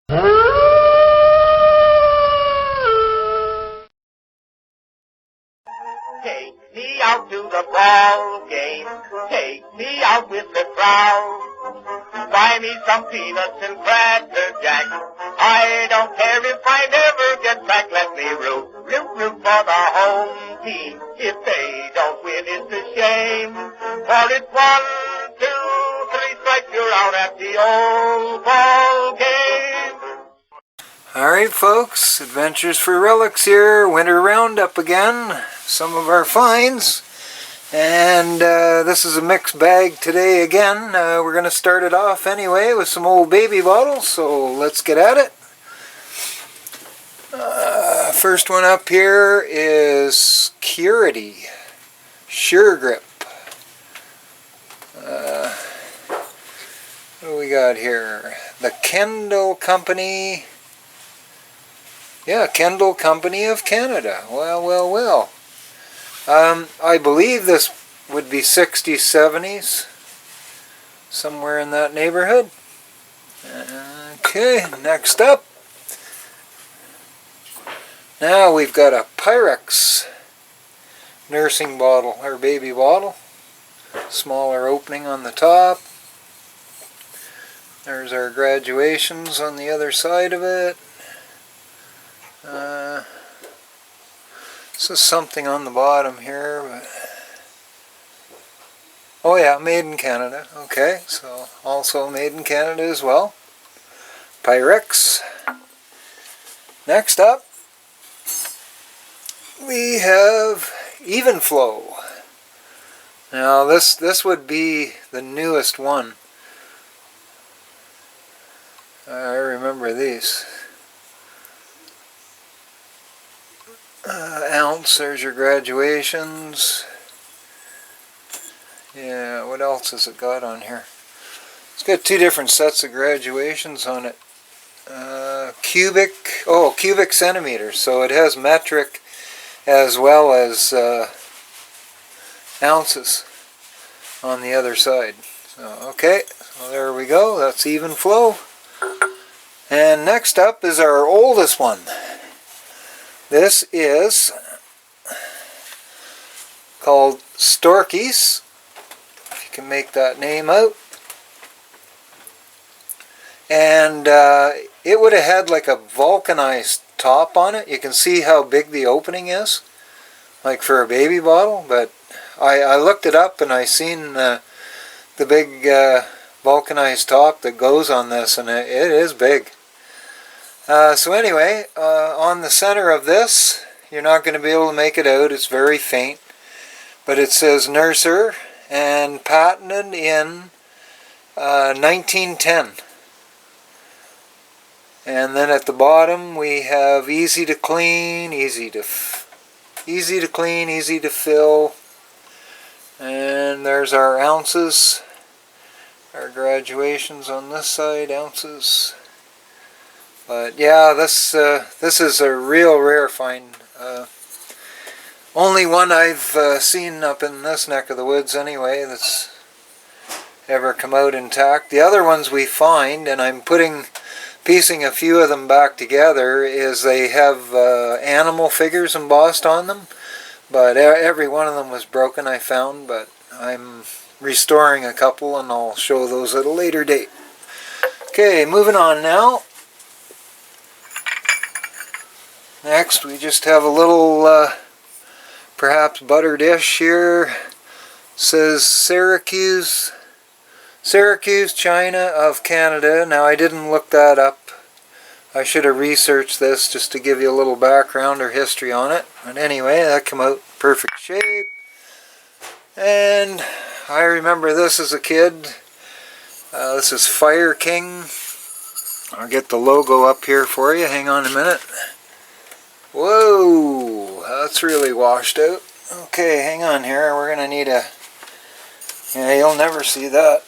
Take me out to the ball game. Take me out with the crowd. Buy me some peanuts and cracker jack. I don't care if I never get back. Let me root for the home team. If they don't win, it's a shame. For it's 1, 2, 3 strikes, you're out at the old ball game. Alright folks, Adventures for Relics here, Winter Roundup again, some of our finds, and this is a mixed bag today again. We're going to start it off anyway with some old baby bottles, so let's get at it. First one up here is Curity Sure Grip. What do we got here? The Kendall Company. Yeah, Kendall Company of Canada. Well. I believe this would be 60s, 70s. Somewhere in that neighborhood. Okay, next up. Now we've got a Pyrex nursing bottle, or baby bottle. Smaller opening on the top. There's our graduations on the other side of it. This is something on the bottom here, but oh yeah, made in Canada. Okay, so also made in Canada as well. Pyrex. Next up, we have Even Flow. Now this would be the newest one. I remember these. Ounce, there's your graduations. Yeah, what else has it got on here? It's got two different sets of graduations on it. Cubic centimeters, so it has metric as well as ounces on the other side. So, okay, so there we go, that's Even Flow. And next up is our oldest one. This is called Storkies, if you can make that name out. And it would have had like a vulcanized top on it. You can see how big the opening is, like for a baby bottle. But I looked it up and I seen the big vulcanized top that goes on this, and it is big. So anyway, on the center of this, you're not going to be able to make it out. It's very faint. But it says Nurser and patented in 1910. And then at the bottom we have easy to clean, easy to clean, easy to fill. And there's our ounces, our graduations on this side, ounces. But yeah, this is a real rare find. Only one I've seen up in this neck of the woods anyway that's ever come out intact. The other ones we find, and I'm piecing a few of them back together, is they have animal figures embossed on them. But every one of them was broken, I found, but I'm restoring a couple and I'll show those at a later date. Okay, moving on now. Next, we just have a little, perhaps butter dish here. It says Syracuse, China of Canada. Now, I didn't look that up. I should have researched this just to give you a little background or history on it. But anyway, that came out perfect shape. And I remember this as a kid. This is Fire King. I'll get the logo up here for you. Hang on a minute. Whoa, that's really washed out. Okay, hang on here. We're going to need a... Yeah, you'll never see that.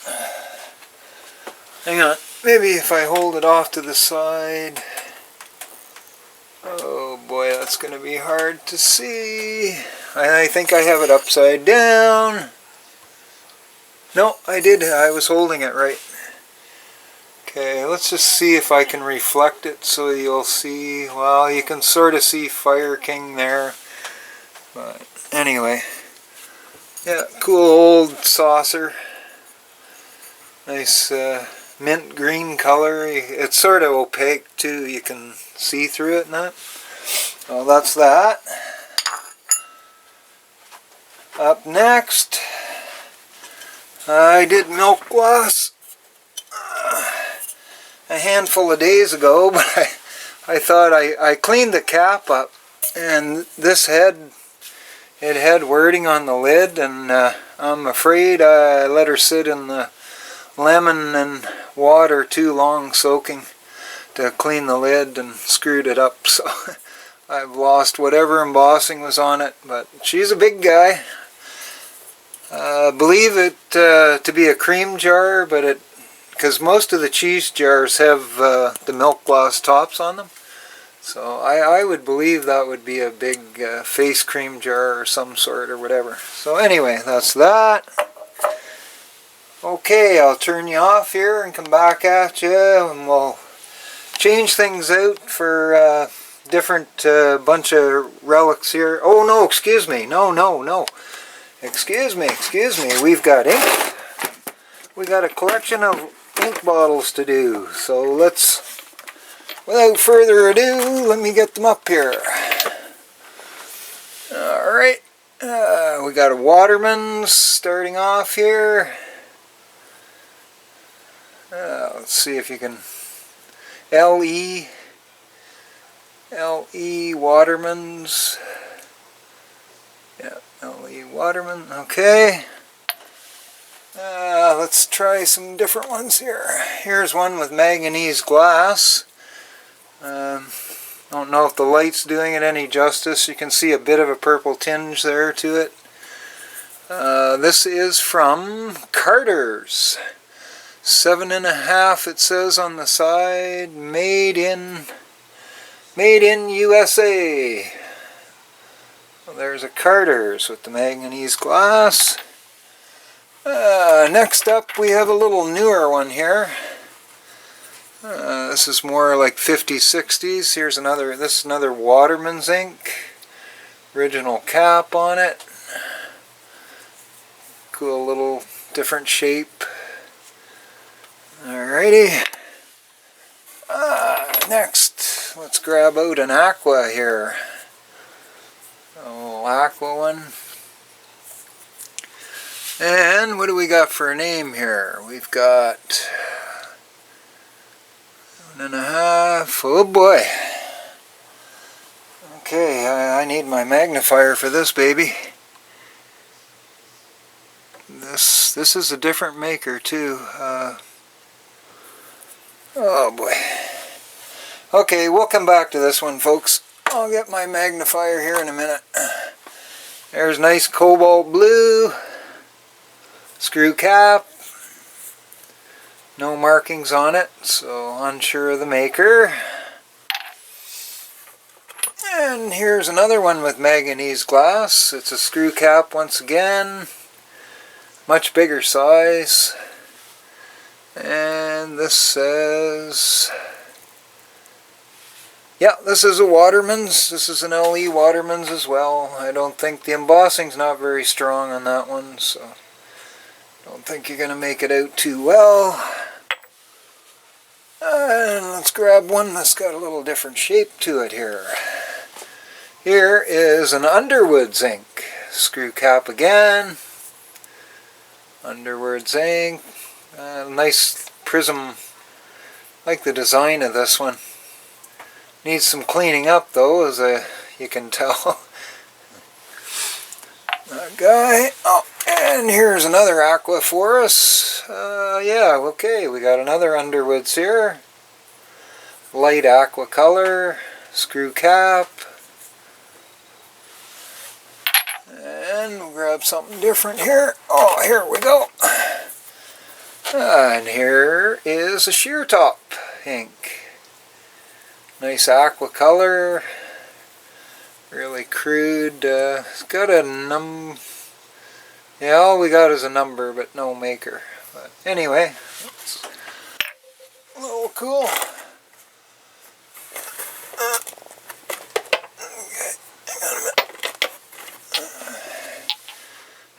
Hang on. Maybe if I hold it off to the side. Oh boy, that's going to be hard to see. I think I have it upside down. No, I did. I was holding it right. Okay, let's just see if I can reflect it so you'll see. Well, you can sort of see Fire King there. But anyway, yeah, cool old saucer. Nice mint green color. It's sort of opaque too. You can see through it and that. Well, that's that. Up next, I did milk glass a handful of days ago, but I thought I cleaned the cap up, and this it had wording on the lid, and I'm afraid I let her sit in the lemon and water too long soaking to clean the lid and screwed it up, so I've lost whatever embossing was on it, but she's a big guy. Believe it to be a cream jar, but because most of the cheese jars have the milk glass tops on them, so I would believe that would be a big face cream jar or some sort or whatever. So anyway, that's that. Okay, I'll turn you off here and come back at you, and we'll change things out for different bunch of relics here. Oh no, excuse me, no. Excuse me, we've got ink. We got a collection of ink bottles to do, so let's, without further ado, let me get them up here. Alright, we got a Waterman's starting off here. Let's see if you can, LE Waterman's. Yeah, LE Waterman, okay. Let's try some different ones here. Here's one with manganese glass. Don't know if the light's doing it any justice. You can see a bit of a purple tinge there to it. This is from Carter's. 7.5 it says on the side. Made in USA. Well, there's a Carter's with the manganese glass. Next up we have a little newer one here. This is more like 50s, 60s. Here's another, this is another Waterman's ink. Original cap on it. Cool little different shape. Alrighty. Next, let's grab out an aqua here. Oh, aqua one. And what do we got for a name here? We've got 1.5. Oh boy. Okay, I need my magnifier for this baby. This is a different maker too. Oh boy. Okay, we'll come back to this one, folks. I'll get my magnifier here in a minute. There's nice cobalt blue. Screw cap. No markings on it, so unsure of the maker. And here's another one with manganese glass. It's a screw cap once again. Much bigger size. And this says, yeah, this is a Waterman's. This is an LE Waterman's as well. I don't think the embossing's not very strong on that one, so I don't think you're going to make it out too well. And let's grab one that's got a little different shape to it here. Here is an Underwood zinc. Screw cap again. Underwood zinc. Nice prism. Like the design of this one. Needs some cleaning up though, as you can tell. That guy. Oh, and here's another aqua for us. Yeah, okay, we got another Underwoods here. Light aqua color. Screw cap. And we'll grab something different here. Oh, here we go. And here is a sheer top ink. Nice aqua color. Really crude. It's got a yeah, all we got is a number, but no maker. But anyway, A little cool.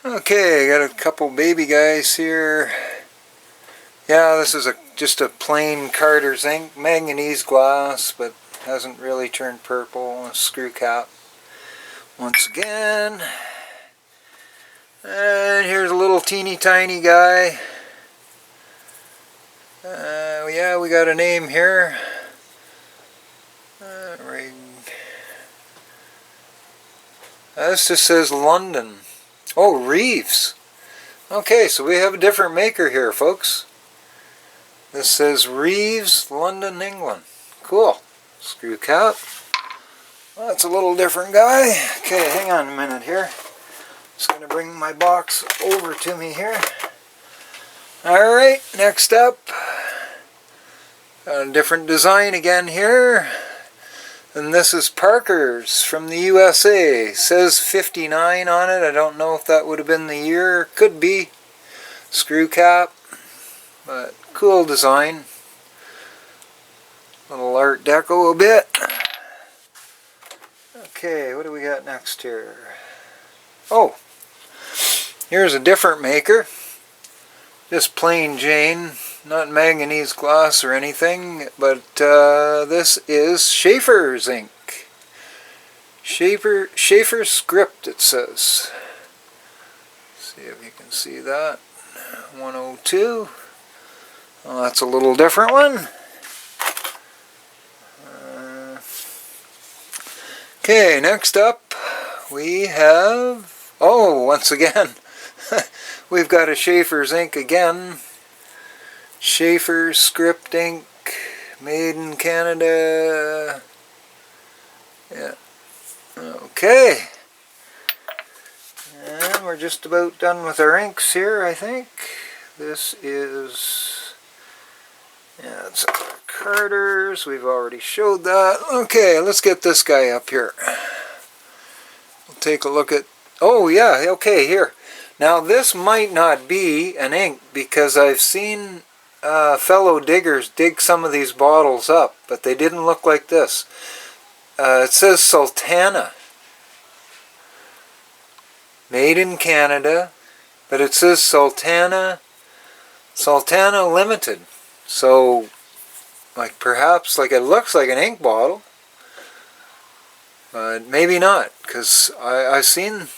Okay, I got a couple baby guys here. Yeah, this is just a plain Carter zinc manganese glass, but hasn't really turned purple. A screw cap once again. And here's a little teeny tiny guy. Yeah, we got a name here. Rig. This just says London. Oh, Reeves. Okay, so we have a different maker here, folks. This says Reeves, London, England. Cool. Screw cap. Well, that's a little different guy. Okay, hang on a minute here. Just going to bring my box over to me here. Alright, next up. Got a different design again here. And this is Parker's from the USA. Says 59 on it. I don't know if that would have been the year. Could be. Screw cap. But cool design. Little Art Deco a bit. Okay, what do we got next here? Oh, here's a different maker. Just plain Jane. Not manganese glass or anything, but this is Schaefer zinc. Schaefer script, it says. See if you can see that. 102. Well, that's a little different one. Okay, next up we have, oh, once again, we've got a Schaefer zinc again. Schaefer script ink, made in Canada. Yeah. Okay. And we're just about done with our inks here, I think. This is, yeah, it's our Carters. We've already showed that. Okay, let's get this guy up here. We'll take a look at, oh yeah, okay, here. Now this might not be an ink because I've seen fellow diggers dig some of these bottles up, but they didn't look like this. It says Sultana, made in Canada, but it says Sultana Limited. So, like perhaps, like it looks like an ink bottle, but maybe not, because I've seen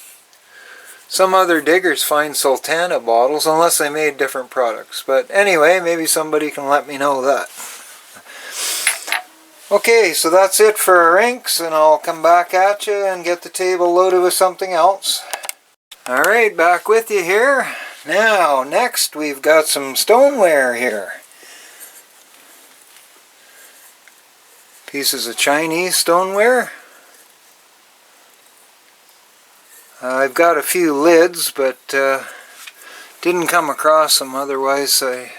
some other diggers find Sultana bottles, unless they made different products. But anyway, maybe somebody can let me know that. Okay, so that's it for our inks, and I'll come back at you and get the table loaded with something else. Alright, back with you here. Now, next we've got some stoneware here. Pieces of Chinese stoneware. I've got a few lids, but didn't come across them, otherwise I'd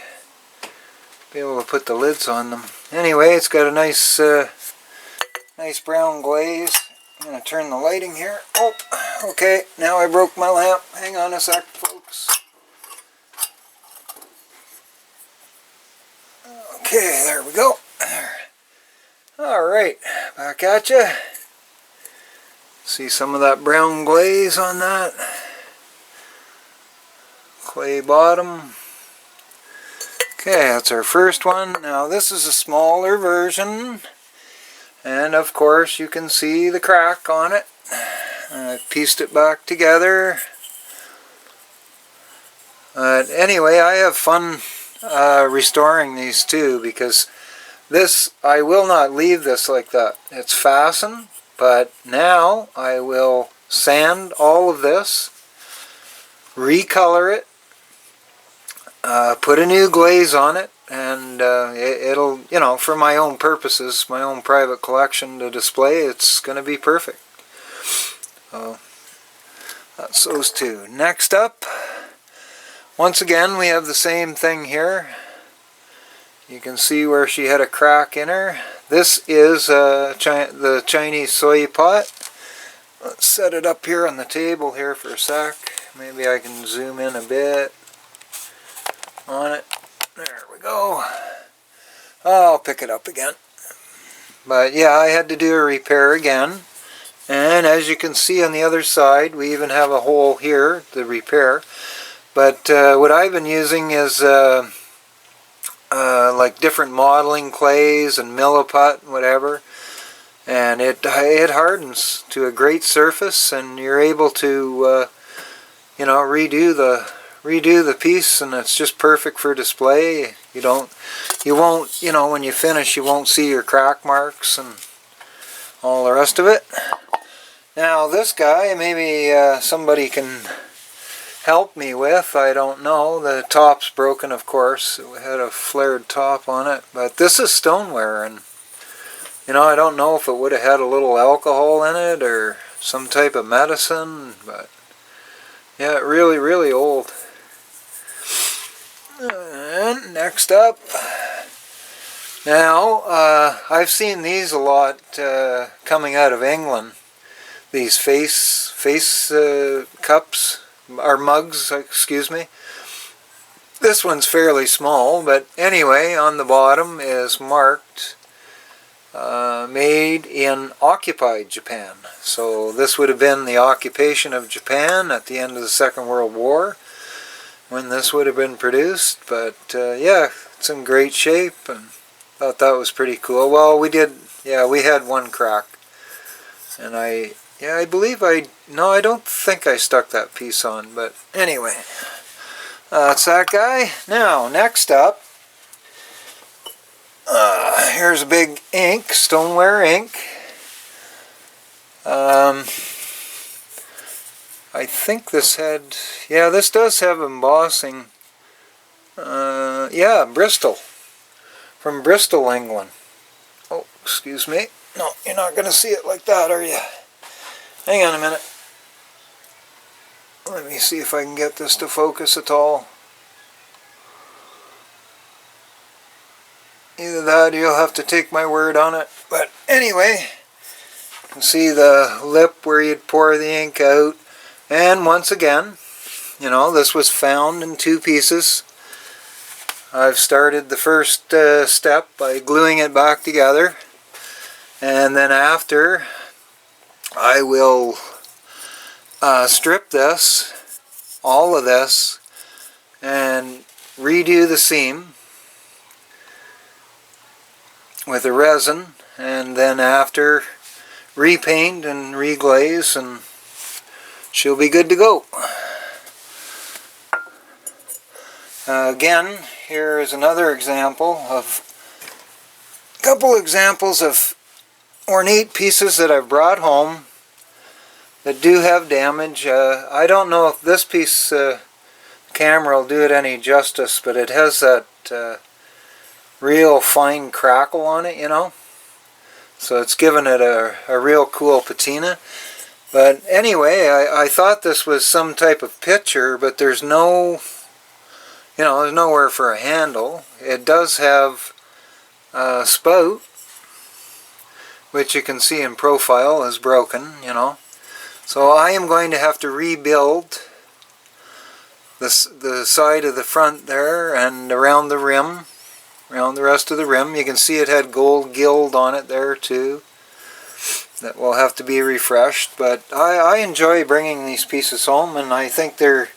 be able to put the lids on them. Anyway, it's got a nice nice brown glaze. I'm going to turn the lighting here. Oh, okay, now I broke my lamp. Hang on a sec, folks. Okay, there we go. Alright, back at you. See some of that brown glaze on that. Clay bottom. Okay, that's our first one. Now this is a smaller version. And of course you can see the crack on it. I've pieced it back together. Anyway, I have fun restoring these too, because this, I will not leave this like that. It's fastened. But now I will sand all of this, recolor it, put a new glaze on it, and it'll, you know, for my own purposes, my own private collection to display, it's going to be perfect. So that's those two. Next up, once again, we have the same thing here. You can see where she had a crack in her. This is the Chinese Soy Pot. Let's set it up here on the table here for a sec. Maybe I can zoom in a bit on it. There we go. I'll pick it up again. But yeah, I had to do a repair again. And as you can see on the other side, we even have a hole here to repair. But what I've been using is like different modeling clays and milliput and whatever. And it hardens to a great surface, and you're able to you know, redo the piece, and it's just perfect for display. You won't, you know, when you finish, you won't see your crack marks and all the rest of it. Now this guy, maybe somebody can help me with, I don't know. The top's broken, of course. It had a flared top on it, but this is Stoneware, and you know, I don't know if it would have had a little alcohol in it or some type of medicine, but yeah, really, really old. And next up, now I've seen these a lot coming out of England. These face cups, or mugs, excuse me. This one's fairly small, but anyway, on the bottom is marked made in occupied Japan. So this would have been the occupation of Japan at the end of the Second World War when this would have been produced. But yeah, it's in great shape, and thought that was pretty cool. Well, we had one crack, and I don't think I stuck that piece on, but anyway, that's that guy. Now, next up, here's a big ink, Stoneware ink. I think this this does have embossing. Yeah, Bristol. From Bristol, England. Oh, excuse me. No, you're not going to see it like that, are you? Hang on a minute. Let me see if I can get this to focus at all. Either that or you'll have to take my word on it. But anyway, you can see the lip where you'd pour the ink out. And once again, you know, this was found in two pieces. I've started the first step by gluing it back together. And then after, I will strip this, all of this, and redo the seam with a resin, and then after repaint and reglaze, and she'll be good to go. Again, here is another example of a couple examples of ornate pieces that I've brought home that do have damage. I don't know if this piece camera will do it any justice, but it has that real fine crackle on it, you know. So it's given it a real cool patina. But anyway, I thought this was some type of pitcher, but there's no, you know, there's nowhere for a handle. It does have a spout, which you can see in profile is broken, you know. So I am going to have to rebuild the side of the front there and around the rim, around the rest of the rim. You can see it had gold gild on it there too. That will have to be refreshed, but I enjoy bringing these pieces home, and I think they're,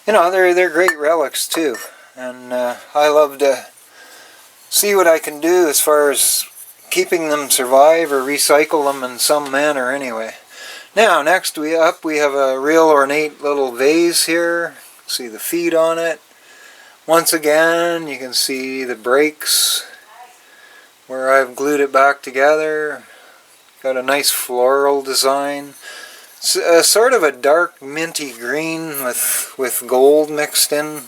you know, they're great relics too. And I love to see what I can do as far as keeping them survive or recycle them in some manner anyway. Now, next we have a real ornate little vase here. See the feet on it. Once again, you can see the breaks where I've glued it back together. Got a nice floral design. It's sort of a dark minty green with gold mixed in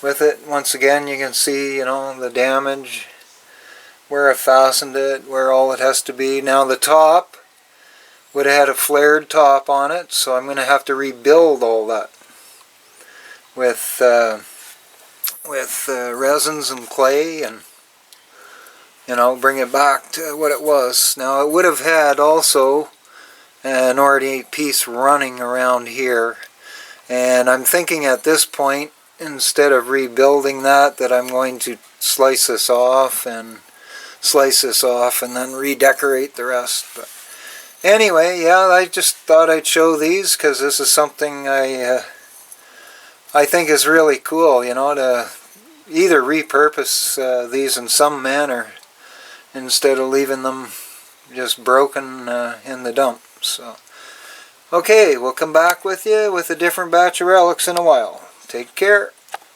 with it. Once again, you can see, you know, the damage, where I fastened it, where all it has to be. Now the top would have had a flared top on it, so I'm going to have to rebuild all that with resins and clay, and you know, bring it back to what it was. Now it would have had also an ornate piece running around here, and I'm thinking at this point, instead of rebuilding that I'm going to slice this off and slice this off and then redecorate the rest. But anyway, yeah, I just thought I'd show these because this is something I think is really cool, you know, to either repurpose these in some manner instead of leaving them just broken in the dump. So, okay, we'll come back with you with a different batch of relics in a while. Take care.